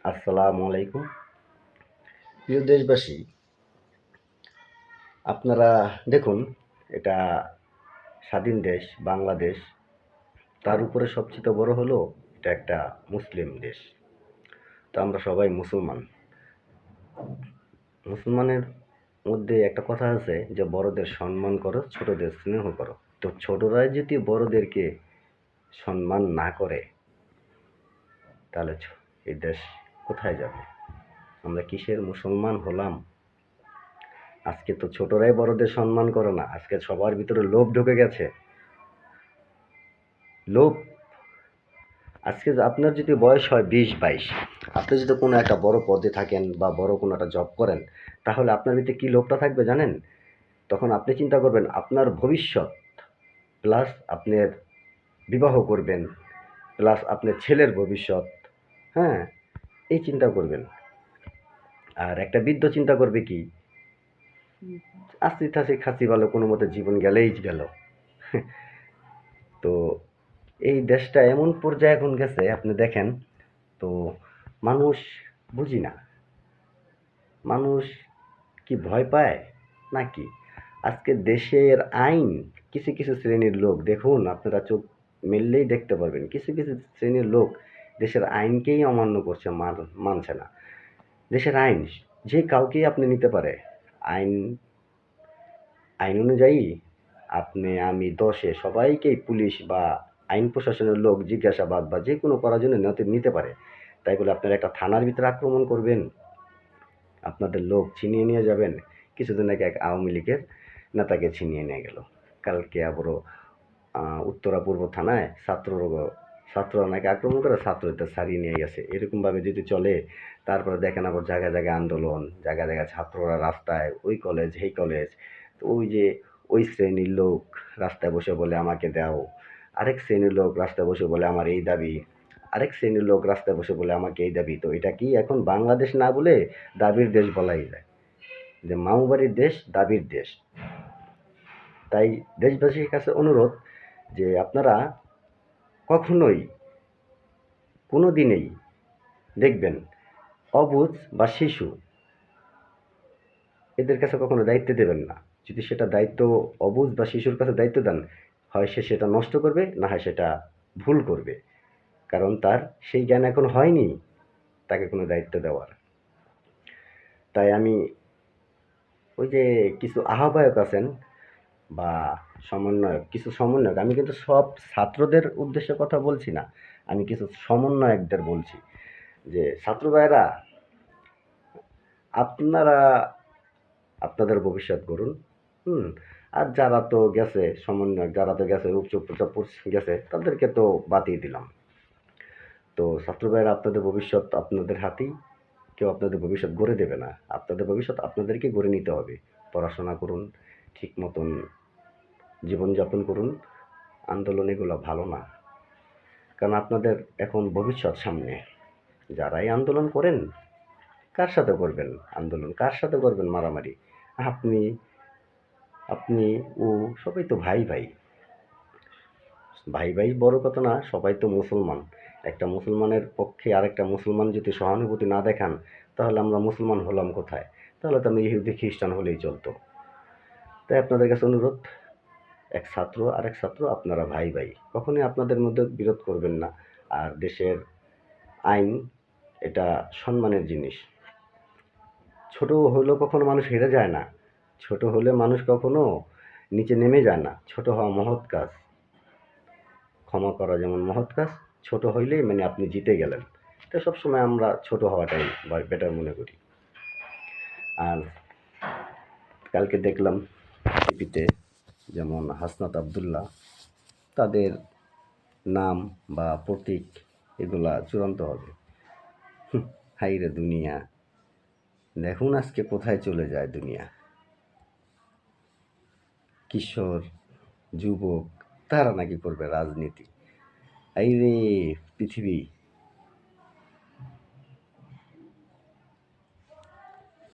আসসালামু আলাইকুম। প্রিয় দেশবাসী, আপনারা দেখুন, এটা স্বাধীন দেশ বাংলাদেশ। তার উপরে সবচেয়ে বড় হলো এটা একটা মুসলিম দেশ। তো আমরা সবাই মুসলমান। মুসলমানের মধ্যে একটা কথা আছে যে বড়দের সম্মান করো, ছোটদের স্নেহ করো। তো ছোটরাই যদি বড়দেরকে সম্মান না করে, তাহলে এই দেশ কোথায় যাবে? আমরা কিসের মুসলমান হলাম? আজকে তো ছোটরাই বড়দের সম্মান করে না। আজকে সবার ভিতরে লোভ ঢুকে গেছে। লোভ। আজকে আপনার যদি বয়স হয় 20-22, আপনি যদি কোনো একটা বড় পদে থাকেন বা বড় কোনো একটা জব করেন, তাহলে আপনার ভিতরে কি লোভটা থাকবে জানেন? তখন আপনি চিন্তা করবেন আপনার ভবিষ্যৎ, প্লাস আপনার বিবাহ করবেন, প্লাস আপনার ছেলের ভবিষ্যৎ। হ্যাঁ, এই চিন্তা করবেন। আর একটা বৃদ্ধ চিন্তা করবে কি, আস্তে থাসি খাসি ভালো, কোনো মতে জীবন গেলেই গেল। তো এই দেশটা এমন পর্যায়ে এখন গেছে, আপনি দেখেন। তো মানুষ, বুঝি না, মানুষ কি ভয় পায় নাকি? আজকে দেশের আইন, কিছু কিছু শ্রেণীর লোক, দেখুন আপনারা চোখ মেললেই দেখতে পারবেন, কিছু কিছু শ্রেণীর লোক দেশের আইনকেই অমান্য করছে, মানছে না। দেশের আইন যে কাউকেই আপনি নিতে পারে। আইন আইন অনুযায়ী আপনি আমি 10-এ সবাইকেই পুলিশ বা আইন প্রশাসনের লোক জিজ্ঞাসাবাদ বা যে কোনো করার জন্য নিতে পারে। তাই বলে আপনারা একটা থানার ভিতরে আক্রমণ করবেন, আপনাদের লোক ছিনিয়ে নিয়ে যাবেন? কিছুদিন আগে এক আওয়ামী লীগের নেতাকে ছিনিয়ে নিয়ে গেল। কালকে আবারও উত্তরা পূর্ব থানায় ছাত্ররা নাকি আক্রমণ করে ছাত্রদের ছাড়িয়ে নিয়ে গেছে। এরকমভাবে যদি চলে, তারপরে দেখেন আবার জায়গায় জায়গায় আন্দোলন, জায়গায় জায়গায় ছাত্ররা রাস্তায়, ওই কলেজ এই কলেজ। তো ওই যে ওই শ্রেণীর লোক রাস্তায় বসে বলে আমাকে দাও, আরেক শ্রেণীর লোক রাস্তায় বসে বলে আমার এই দাবি, আরেক শ্রেণীর লোক রাস্তায় বসে বলে আমাকে এই দাবি। তো এটা কি এখন বাংলাদেশ না বলে দাবির দেশ বলাই যায়? যে মামুবাড়ির দেশ, দাবির দেশ। তাই দেশবাসীর কাছে অনুরোধ যে আপনারা কখনোই, কোনো দিনেই দেখবেন অবুঝ বা শিশু, এদের কাছে কখনো দায়িত্ব দেবেন না। যদি সেটা দায়িত্ব অবুঝ বা শিশুর কাছে দায়িত্ব দেন, হয় সে সেটা নষ্ট করবে, না হয় সেটা ভুল করবে। কারণ তার সেই জ্ঞান এখন হয়নি তাকে কোনো দায়িত্ব দেওয়ার। তাই আমি, ওই যে কিছু আহ্বায়ক আছেন বা কিছু সমন্বয়ক, আমি কিন্তু সব ছাত্রদের উদ্দেশ্যে কথা বলছি না, আমি কিছু সমন্বয়কদের বলছি যে ছাত্র ভাইরা, আপনারা আপনাদের ভবিষ্যৎ গড়ুন। হুম। আর যারা তো গেছে সমন্বয়ক, যারা তো গেছে রূপচর্চা গেছে, তাদেরকে তো বাতিয়ে দিলাম। তো ছাত্র ভাইরা, আপনাদের ভবিষ্যৎ আপনাদের হাতেই। কেউ আপনাদের ভবিষ্যৎ গড়ে দেবে না, আপনাদের ভবিষ্যৎ আপনাদেরকে গড়ে নিতে হবে। পড়াশোনা করুন, ঠিক মতন জীবনযাপন করুন। আন্দোলন এগুলো ভালো না, কারণ আপনাদের এখন ভবিষ্যৎ সামনে। যারাই আন্দোলন করেন, কার সাথে করবেন আন্দোলন, কার সাথে করবেন মারামারি? আপনি আপনি ও সবাই তো ভাই ভাই। ভাই ভাই বড় কথা না, সবাই তো মুসলমান। একটা মুসলমানের পক্ষে আরেকটা মুসলমান যদি সহানুভূতি না দেখান, তাহলে আমরা মুসলমান হলাম কোথায়? তাহলে তো আমরা ইহুদি খ্রিস্টান হলেই চলতো। তাই আপনাদের কাছে অনুরোধ, এক ছাত্র আরেক ছাত্র, আপনারা ভাই ভাই, কখনোই আপনাদের মধ্যে বিরোধ করবেন না। আর দেশের আইন, এটা সম্মানের জিনিস। ছোট হলেও কখনো মানুষ হেরে যায় না, ছোট হলে মানুষ কখনো নিচে নেমে যায় না। ছোট হওয়া মহৎ কাজ, ক্ষমা করা যেমন মহৎ কাজ। ছোট হইলেই মানে আপনি জিতে গেলেন। তো সবসময় আমরা ছোট হওয়াটাই বেটার মনে করি। আর কালকে দেখলাম টিভিতে, যেমন হাসনাত আবদুল্লাহ, তাদের নাম বা প্রতীক এগুলা চূড়ান্ত হবে। হাই রে দুনিয়া, দেখুন আজকে কোথায় চলে যায় দুনিয়া। কিশোর, যুবক, তারা নাকি করবে রাজনীতি। এই রে পৃথিবী,